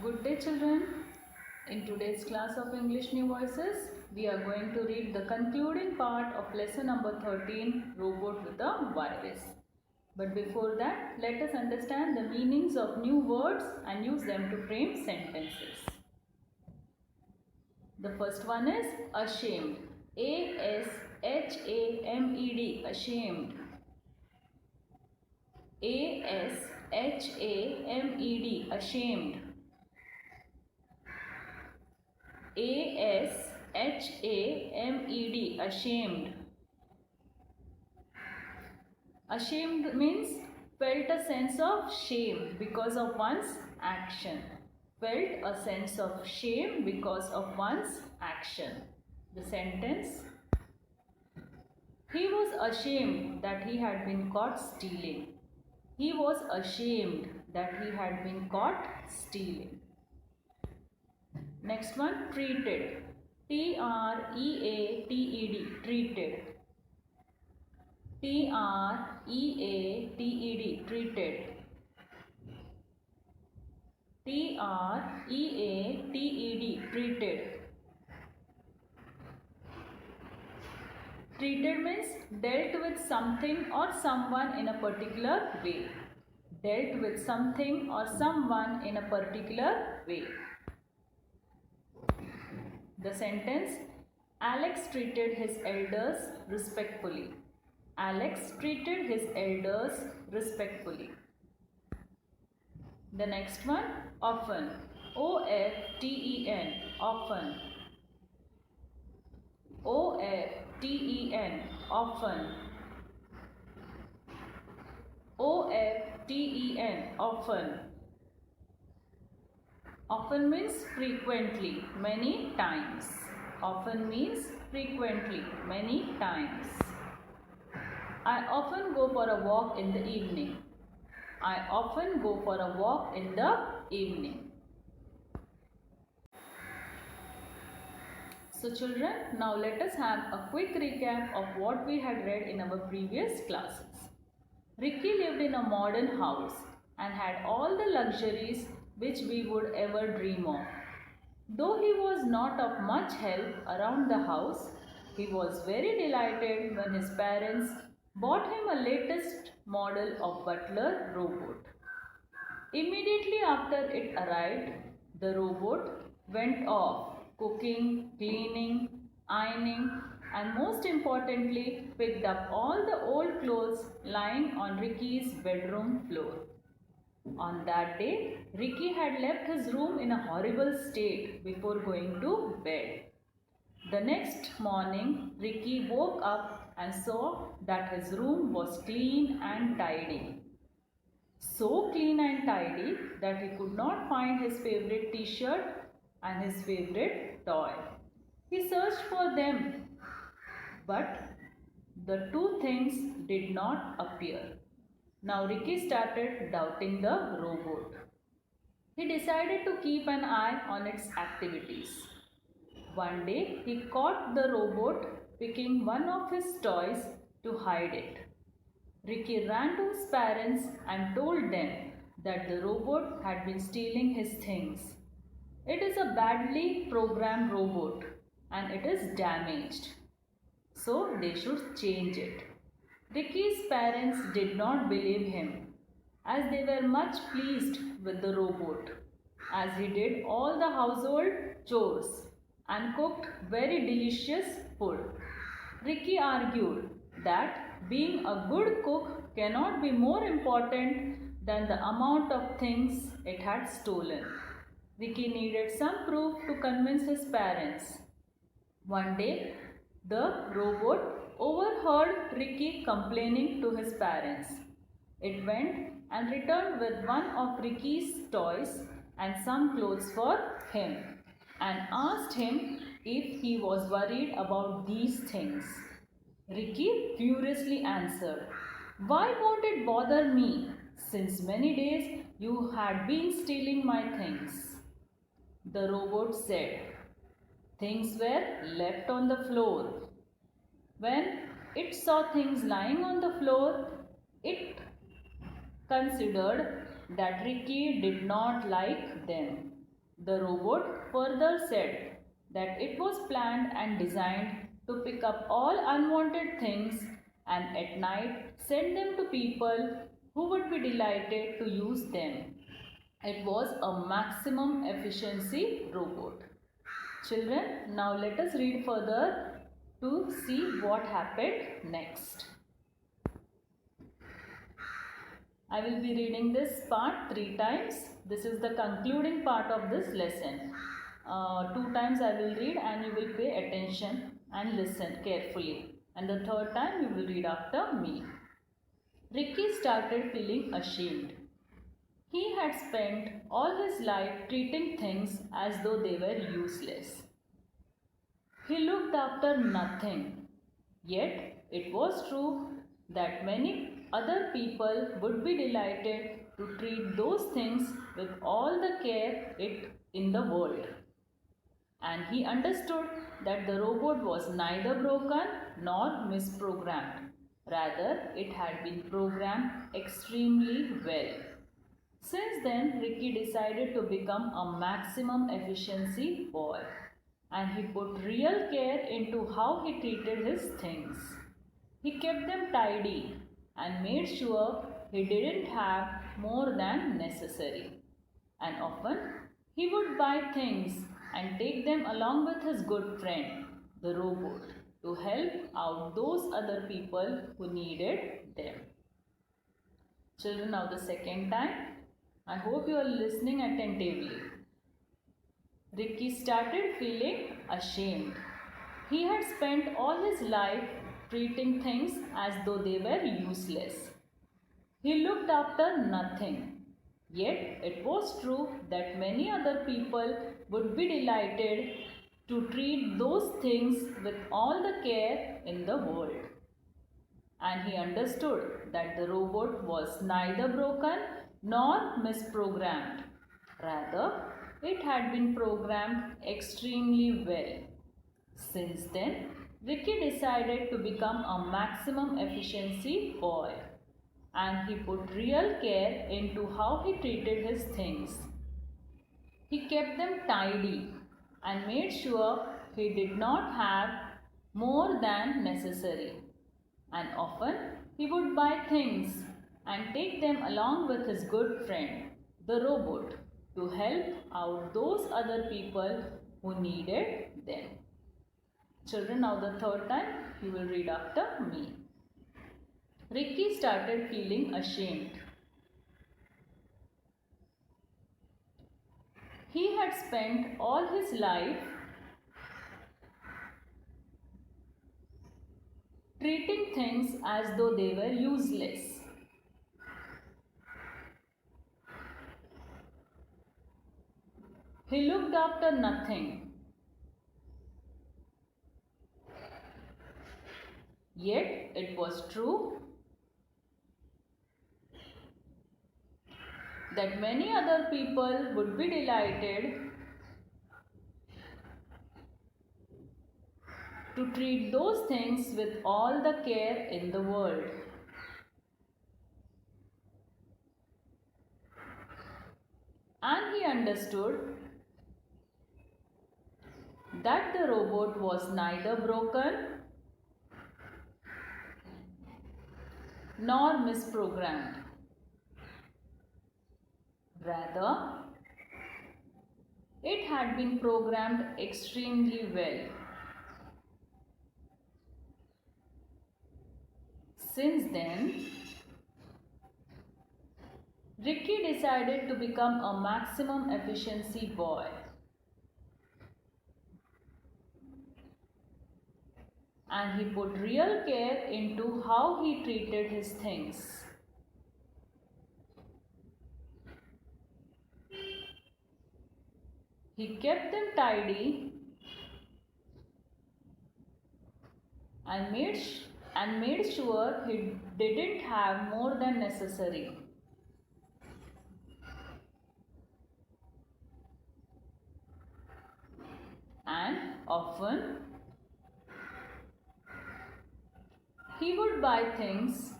Good day children. In today's class of English New Voices, we are going to read the concluding part of lesson number 13, Robot with a Virus. But before that, let us understand the meanings of new words and use them to frame sentences. The first one is ashamed. A-S-H-A-M-E-D, ashamed. A-S-H-A-M-E-D, ashamed. A-S-H-A-M-E-D, ashamed. Ashamed means felt a sense of shame because of one's action. Felt a sense of shame because of one's action. The sentence: he was ashamed that he had been caught stealing. He was ashamed that he had been caught stealing. Next one, treated. T-R-E-A-T-E-D, treated. T-R-E-A-T-E-D, treated. T-R-E-A-T-E-D, treated. Treated means dealt with something or someone in a particular way. Dealt with something or someone in a particular way. The sentence: Alex treated his elders respectfully. Alex treated his elders respectfully. The next one, often. O-F-T-E-N, often. O-F-T-E-N, often. O-F-T-E-N, often. Often means frequently, many times. Often means frequently, many times. I often go for a walk in the evening. I often go for a walk in the evening. So children, now let us have a quick recap of what we had read in our previous classes. Ricky lived in a modern house and had all the luxuries which we would ever dream of. Though he was not of much help around the house, he was very delighted when his parents bought him a latest model of butler robot. Immediately after it arrived, the robot went off cooking, cleaning, ironing, and most importantly picked up all the old clothes lying on Ricky's bedroom floor. On that day, Ricky had left his room in a horrible state before going to bed. The next morning, Ricky woke up and saw that his room was clean and tidy. So clean and tidy that he could not find his favorite t-shirt and his favorite toy. He searched for them, but the two things did not appear. Now Ricky started doubting the robot. He decided to keep an eye on its activities. One day he caught the robot picking one of his toys to hide it. Ricky ran to his parents and told them that the robot had been stealing his things. It is a badly programmed robot and it is damaged, so they should change it. Ricky's parents did not believe him, as they were much pleased with the robot, as he did all the household chores and cooked very delicious food. Ricky argued that being a good cook cannot be more important than the amount of things it had stolen. Ricky needed some proof to convince his parents. One day, the robot overheard Ricky complaining to his parents. It went and returned with one of Ricky's toys and some clothes for him and asked him if he was worried about these things. Ricky furiously answered, "Why won't it bother me, since many days you had been stealing my things?" The robot said, "Things were left on the floor." When it saw things lying on the floor, it considered that Ricky did not like them. The robot further said that it was planned and designed to pick up all unwanted things and at night send them to people who would be delighted to use them. It was a maximum efficiency robot. Children, now let us read further to see what happened next. I will be reading this part 3 times. This is the concluding part of this lesson. 2 times I will read and you will pay attention and listen carefully. And the third time you will read after me. Ricky started feeling ashamed. He had spent all his life treating things as though they were useless. He looked after nothing. Yet it was true that many other people would be delighted to treat those things with all the care in the world. And he understood that the robot was neither broken nor misprogrammed. Rather, it had been programmed extremely well. Since then, Ricky decided to become a maximum efficiency boy, and he put real care into how he treated his things. He kept them tidy and made sure he didn't have more than necessary. And often, he would buy things and take them along with his good friend, the robot, to help out those other people who needed them. Children, now the second time. I hope you are listening attentively. Ricky started feeling ashamed. He had spent all his life treating things as though they were useless. He looked after nothing. Yet it was true that many other people would be delighted to treat those things with all the care in the world. And he understood that the robot was neither broken nor misprogrammed. Rather, it had been programmed extremely well. Since then, Ricky decided to become a maximum efficiency boy, and he put real care into how he treated his things. He kept them tidy and made sure he did not have more than necessary. And often he would buy things and take them along with his good friend, the robot, to help out those other people who needed them. Children, now the third time you will read after me. Ricky started feeling ashamed. He had spent all his life treating things as though they were useless. He looked after nothing. Yet it was true that many other people would be delighted to treat those things with all the care in the world. And he understood that the robot was neither broken nor misprogrammed. Rather, it had been programmed extremely well. Since then, Ricky decided to become a maximum efficiency boy. And he put real care into how he treated his things. He kept them tidy and made sure he didn't have more than necessary. And often he would buy things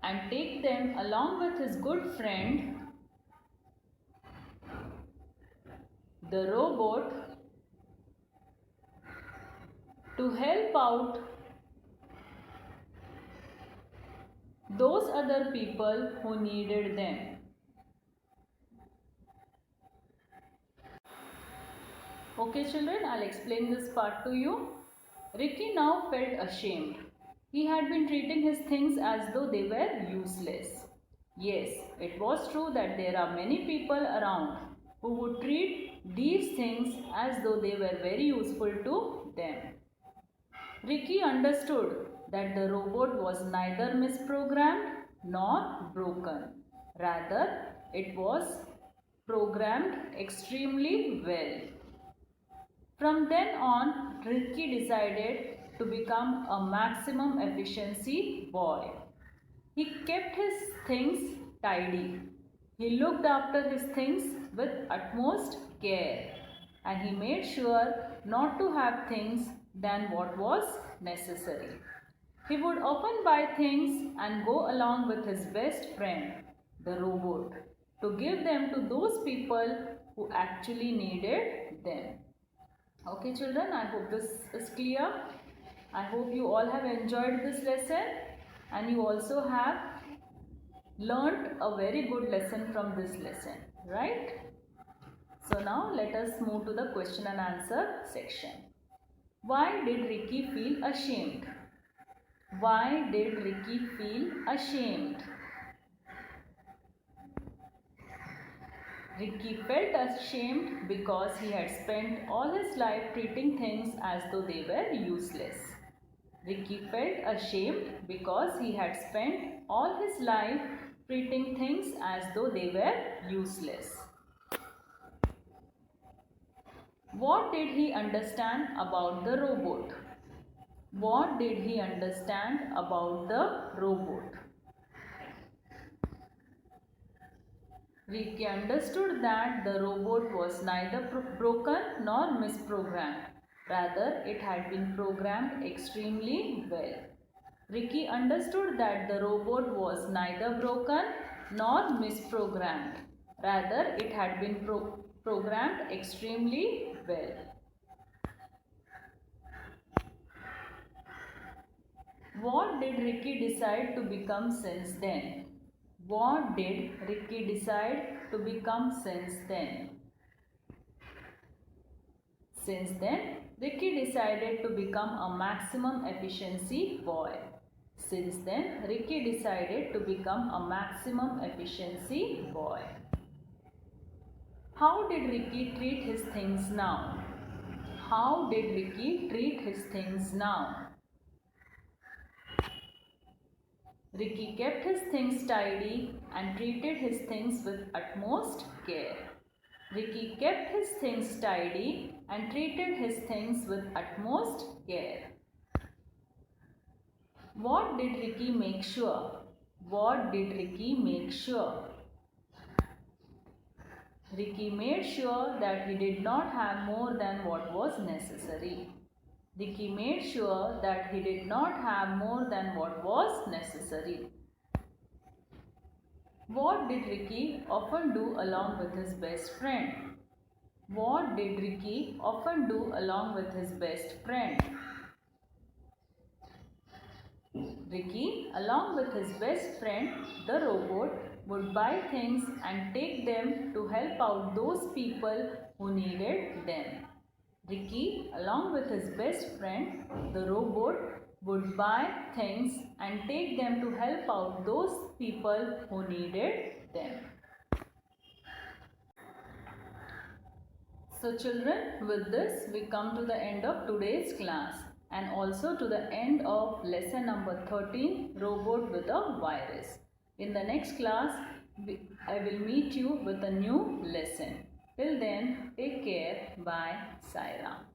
and take them along with his good friend the robot to help out those other people who needed them. Okay children, I'll explain this part to you. Ricky now felt ashamed. He had been treating his things as though they were useless. Yes, it was true that there are many people around who would treat these things as though they were very useful to them. Ricky understood that the robot was neither misprogrammed nor broken. Rather, it was programmed extremely well. From then on, Ricky decided to become a maximum efficiency boy. He kept his things tidy. He looked after his things with utmost care, and he made sure not to have things than what was necessary. He would often buy things and go along with his best friend, the robot, to give them to those people who actually needed them. Okay children, I hope this is clear. I hope you all have enjoyed this lesson and you also have learnt a very good lesson from this lesson, right? So now let us move to the question and answer section. Why did Ricky feel ashamed? Why did Ricky feel ashamed? Ricky felt ashamed because he had spent all his life treating things as though they were useless. Ricky felt ashamed because he had spent all his life treating things as though they were useless. What did he understand about the robot? What did he understand about the robot? Ricky understood that the robot was neither broken nor misprogrammed. Rather, it had been programmed extremely well. Ricky understood that the robot was neither broken nor misprogrammed. Rather, it had been programmed extremely well. What did Ricky decide to become since then? What did Ricky decide to become since then? Since then, Ricky decided to become a maximum efficiency boy. Since then, Ricky decided to become a maximum efficiency boy. How did Ricky treat his things now? How did Ricky treat his things now? Ricky kept his things tidy and treated his things with utmost care. Ricky kept his things tidy and treated his things with utmost care. What did Ricky make sure? What did Ricky make sure? Ricky made sure that he did not have more than what was necessary. Ricky made sure that he did not have more than what was necessary. What did Ricky often do along with his best friend? What did Ricky often do along with his best friend? Ricky, along with his best friend, the robot, would buy things and take them to help out those people who needed them. Ricky, along with his best friend, the robot, would buy things and take them to help out those people who needed them. So children, with this we come to the end of today's class and also to the end of lesson number 13, Robot with a Virus. In the next class, I will meet you with a new lesson. Till then, take care. Bye. Sai Ram.